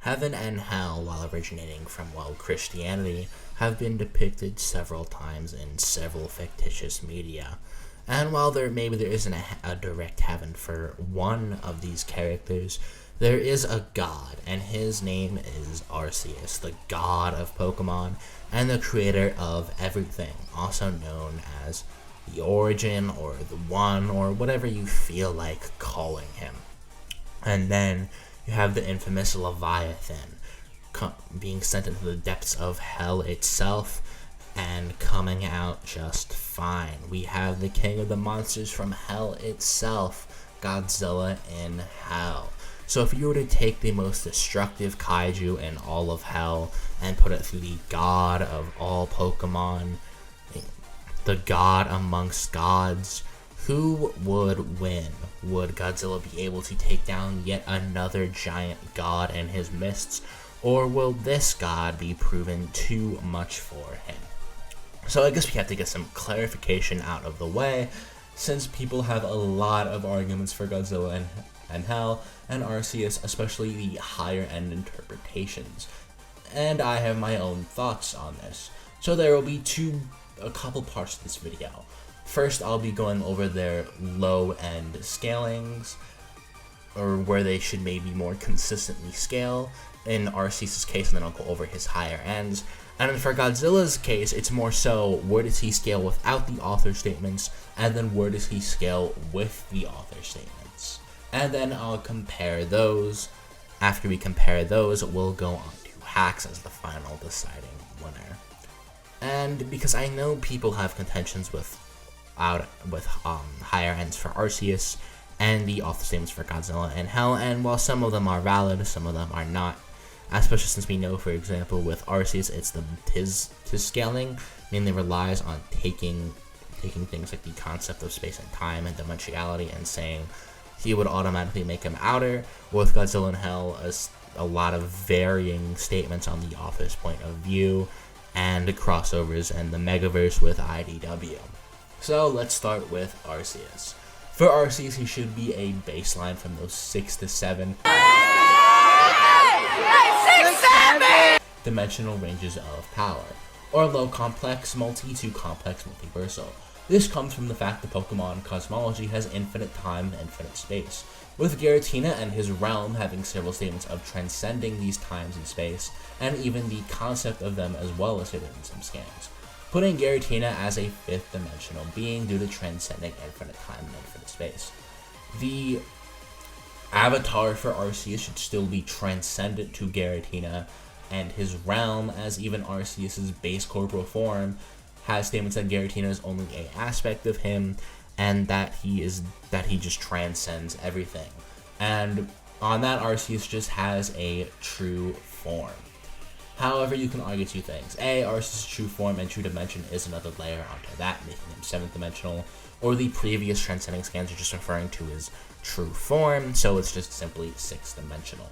Heaven and hell, while originating from, Christianity, have been depicted several times in several fictitious media. And while there isn't a direct heaven for one of these characters, there is a god, and his name is Arceus, the god of Pokemon, and the creator of everything, also known as the Origin, or the One, or whatever you feel like calling him. And then you have the infamous Leviathan being sent into the depths of hell itself and coming out just fine. We have the king of the monsters from hell itself, Godzilla in hell. So if you were to take the most destructive kaiju in all of hell and put it through the god of all Pokemon, the god amongst gods, who would win? Would Godzilla be able to take down yet another giant god in his mists, or will this god be proven too much for him? So I guess we have to get some clarification out of the way, since people have a lot of arguments for Godzilla and hell, and Arceus, especially the higher end interpretations. And I have my own thoughts on this. So there will be a couple parts to this video. First, I'll be going over their low-end scalings, or where they should maybe more consistently scale in Arceus' case, and then I'll go over his higher ends. And then for Godzilla's case, it's more so where does he scale without the author statements, and then where does he scale with the author statements. And then I'll compare those. After we compare those, we'll go on to hacks as the final deciding winner. And because I know people have contentions with higher ends for Arceus and the author statements for Godzilla and hell, and while some of them are valid, some of them are not, especially since we know, for example, with Arceus, it's his scaling mainly relies on taking things like the concept of space and time and dimensionality and saying he would automatically make him outer. With Godzilla and hell, a lot of varying statements on the author's point of view and crossovers and the Megaverse with IDW. So let's start with Arceus. For Arceus, he should be a baseline from those 6 to 7 dimensional ranges of power, or low complex multi to complex multiversal. This comes from the fact that Pokemon cosmology has infinite time and infinite space, with Giratina and his realm having several statements of transcending these times and space, and even the concept of them as well as hidden in some scans, putting Giratina as a 5th dimensional being due to transcending infinite time and infinite space. The avatar for Arceus should still be transcendent to Giratina and his realm, as even Arceus' base corporal form has statements that Giratina is only an aspect of him, and that he just transcends everything. And on that, Arceus just has a true form. However, you can argue two things. A, Arceus' true form and true dimension is another layer onto that, making him 7th dimensional, or the previous transcending scans are just referring to his true form, so it's just simply 6th dimensional.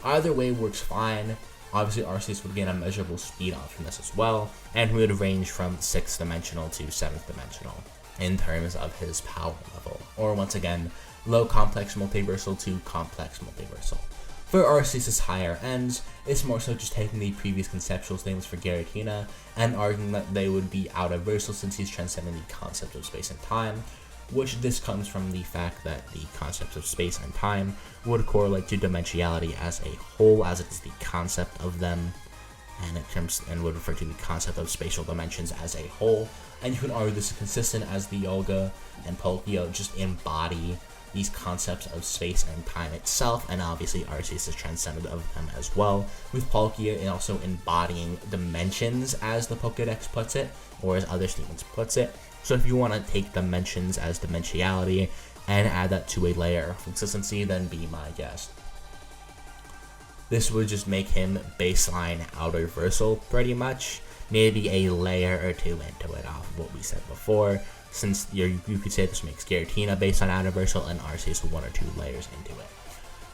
Either way works fine. Obviously, Arceus would gain a measurable speed off from this as well, and he would range from 6th dimensional to 7th dimensional in terms of his power level, or once again, low complex multiversal to complex multiversal. For Arceus' higher ends, it's more so just taking the previous conceptual statements for Giratina and arguing that they would be out-of-versal since he's transcending the concept of space and time, which this comes from the fact that the concepts of space and time would correlate to dimensionality as a whole, as it is the concept of them, and would refer to the concept of spatial dimensions as a whole. And you can argue this is consistent as the Olga and Palkia just embody these concepts of space and time itself, and obviously Arceus is transcendent of them as well, with Palkia also embodying dimensions as the Pokédex puts it, or as other statements puts it. So if you want to take dimensions as dimensionality and add that to a layer of consistency, then be my guest. This would just make him baseline outer-versal pretty much, maybe a layer or two into it off of what we said before, since you could say this makes Giratina based on outer-versal and Arceus 1 or 2 layers into it.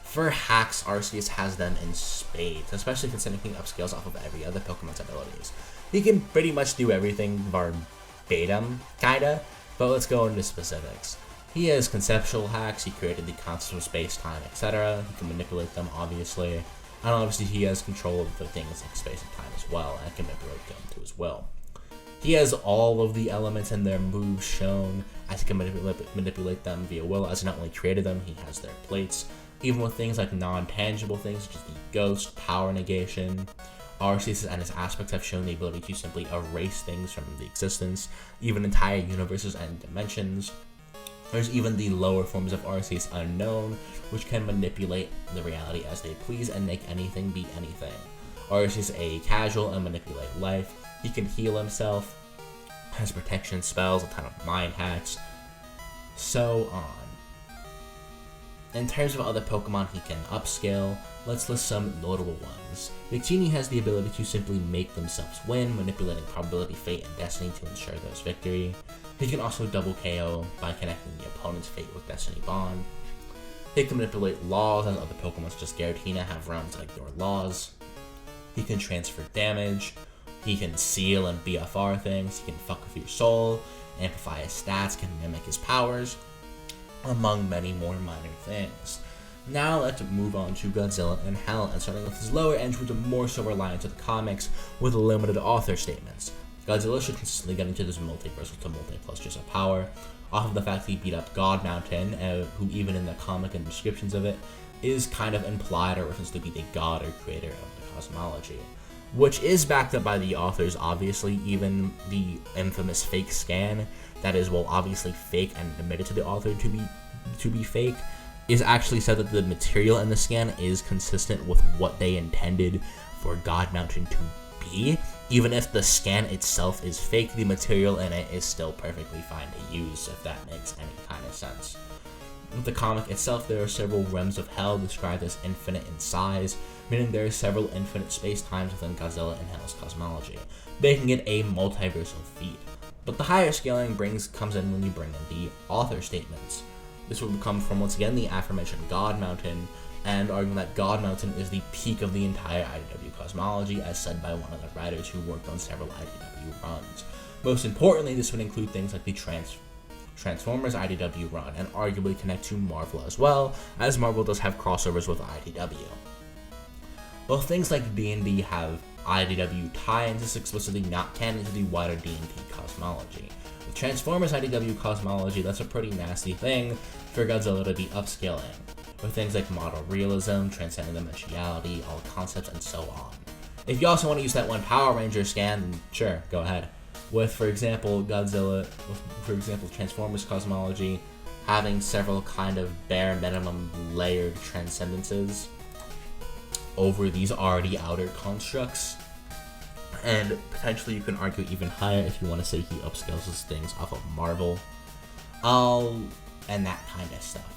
For hacks, Arceus has them in spades, especially considering he upscales off of every other Pokemon's abilities. He can pretty much do everything verbatim, kinda, but let's go into specifics. He has conceptual hacks, he created the concept of space, time, etc. He can manipulate them, obviously. and obviously he has control of the things like space and time as well, and can manipulate them to his will. He has all of the elements and their moves shown, as he can manipulate them via will, as he not only created them, he has their plates. Even with things like non-tangible things, such as the ghost, power negation, Arceus and his aspects have shown the ability to simply erase things from the existence, even entire universes and dimensions. There's even the lower forms of Arceus unknown, which can manipulate the reality as they please and make anything be anything. Arceus a casual and manipulate life. He can heal himself, has protection spells, a ton of mind hacks, so on. In terms of other Pokemon he can upscale, let's list some notable ones. Victini has the ability to simply make themselves win, manipulating probability, fate, and destiny to ensure there's victory. He can also double KO by connecting the opponent's fate with Destiny Bond. He can manipulate laws, as other Pokemon such as Giratina have realms like your laws. He can transfer damage. He can seal and BFR things. He can fuck with your soul, amplify his stats, can mimic his powers, among many more minor things. Now let's move on to Godzilla and Hell, and starting with his lower entries are more so reliant to the comics with limited author statements. Godzilla should consistently get into this multiversal to multi-plus just a power, off of the fact that he beat up God Mountain, who even in the comic and descriptions of it, is kind of implied or referenced to be the god or creator of the cosmology. Which is backed up by the authors, obviously. Even the infamous fake scan, that is, well, obviously fake and admitted to the author to be fake, is actually said that the material in the scan is consistent with what they intended for God Mountain to be. Even if the scan itself is fake, the material in it is still perfectly fine to use, if that makes any kind of sense. With the comic itself, there are several realms of hell described as infinite in size, meaning there are several infinite space-times within Godzilla and Hell's cosmology, making it a multiversal feat. But the higher scaling comes in when you bring in the author statements. This will come from, once again, the aforementioned God Mountain, and arguing that God Mountain is the peak of the entire IDW cosmology, as said by one of the writers who worked on several IDW runs. Most importantly, this would include things like the Transformers IDW run, and arguably connect to Marvel as well, as Marvel does have crossovers with IDW. While things like D&D have IDW tie-ins, this explicitly not canon to the wider D&D cosmology. With Transformers IDW cosmology, that's a pretty nasty thing for Godzilla to be upscaling, with things like model realism, transcending dimensionality, all concepts, and so on. If you also want to use that one Power Ranger scan, then sure, go ahead. With, for example, Transformers cosmology having several kind of bare minimum layered transcendences over these already outer constructs, and potentially you can argue even higher if you want to say he upscales his things off of Marvel, and that kind of stuff.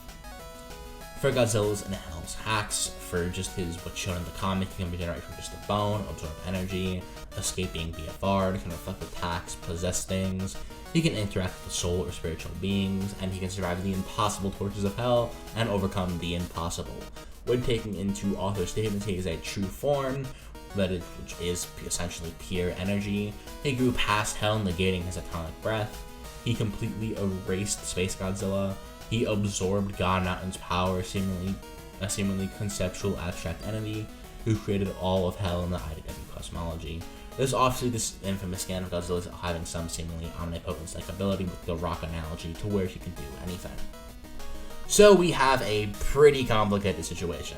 For Godzilla's and Hell's hacks, for just what's shown in the comic, he can regenerate from just a bone, absorb energy, escape being BFR'd, can reflect attacks, possess things, he can interact with the soul or spiritual beings, and he can survive the impossible tortures of Hell and overcome the impossible. When taking into author statements, he is a true form, which is essentially pure energy. He grew past Hell, negating his atomic breath. He completely erased Space Godzilla. He absorbed God Mountain's power, a seemingly conceptual abstract entity who created all of Hell in the IDW cosmology. There's obviously this infamous scan of Godzilla having some seemingly omnipotence-like ability with the rock analogy to where he can do anything. So we have a pretty complicated situation.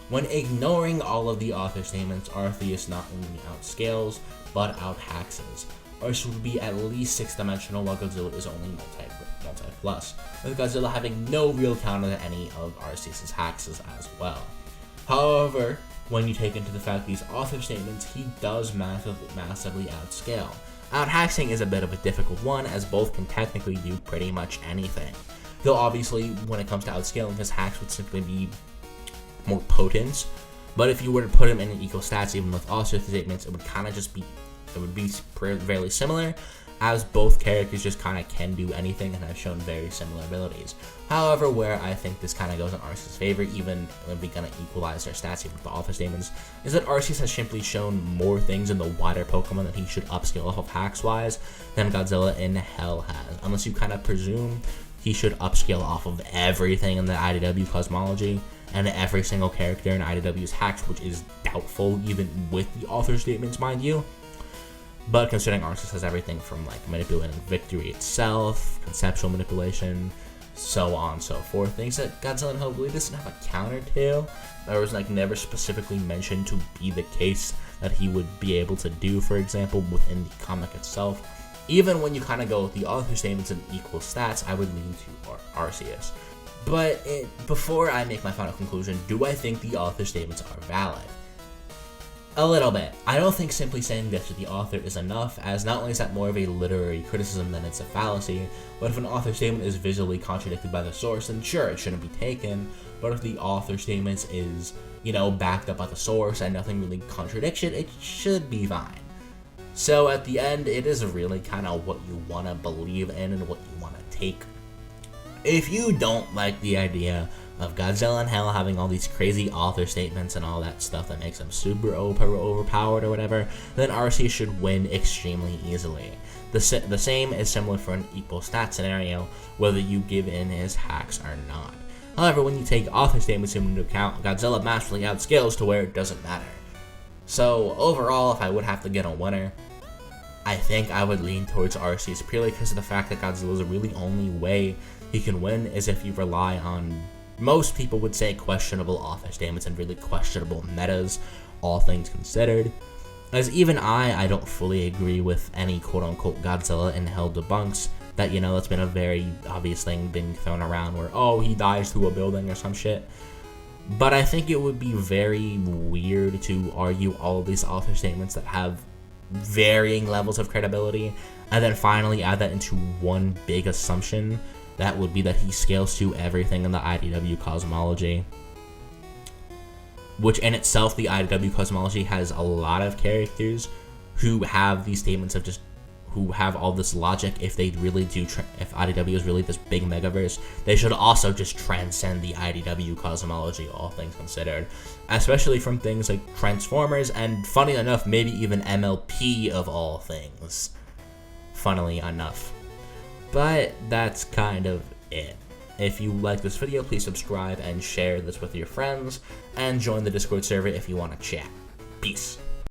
When ignoring all of the author statements, Arceus not only outscales, but out-haxes. Arceus would be at least 6-dimensional, while Godzilla is only multi-plus, with Godzilla having no real counter to any of Arceus' haxes as well. However, when you take into the fact these author statements, he does massively outscale. Out-haxing is a bit of a difficult one, as both can technically do pretty much anything. Though obviously, when it comes to outscaling, his hacks would simply be more potent, but if you were to put him in an equal stats, even with author statements, it would kind of just be, fairly similar, as both characters just kind of can do anything and have shown very similar abilities. However, where I think this kind of goes in Arceus' favor, even when we're going to equalize their stats even with the author statements, is that Arceus has simply shown more things in the wider Pokemon that he should upscale off of hacks-wise than Godzilla in Hell has. Unless you kind of presume he should upscale off of everything in the IDW cosmology, and every single character in IDW is hacked, which is doubtful even with the author statements, mind you. But considering Arceus has everything from like manipulating victory itself, conceptual manipulation, so on and so forth, things that Godzilla and Hellblade doesn't have a counter to, or was like never specifically mentioned to be the case that he would be able to do, for example, within the comic itself. Even when you kind of go with the author statements and equal stats, I would lean to Arceus. But before I make my final conclusion, do I think the author statements are valid? A little bit. I don't think simply saying this to the author is enough, as not only is that more of a literary criticism than it's a fallacy, but if an author statement is visually contradicted by the source, then sure, it shouldn't be taken, but if the author statement is, backed up by the source and nothing really contradicts it should be fine. So at the end, it is really kind of what you want to believe in and what you want to take. If you don't like the idea of Godzilla and Hell having all these crazy author statements and all that stuff that makes him super overpowered or whatever, then Arceus should win extremely easily. The same is similar for an equal stat scenario, whether you give in his hacks or not. However, when you take author statements into account, Godzilla massively outscales to where it doesn't matter. So overall, if I would have to get a winner, I think I would lean towards Arceus purely because of the fact that Godzilla's really only way he can win is if you rely on, most people would say, questionable author statements and really questionable metas, all things considered. As even I don't fully agree with any quote-unquote Godzilla in Hell debunks that, that's been a very obvious thing being thrown around where, oh, he dies through a building or some shit. But I think it would be very weird to argue all of these author statements that have varying levels of credibility, and then finally add that into one big assumption that would be that he scales to everything in the IDW cosmology. Which in itself, the IDW cosmology has a lot of characters who have these statements of just, who have all this logic. If they really do, if IDW is really this big megaverse, they should also just transcend the IDW cosmology, all things considered. Especially from things like Transformers, and funny enough, maybe even MLP of all things. Funnily enough. But that's kind of it. If you like this video, please subscribe and share this with your friends, and join the Discord server if you want to chat. Peace.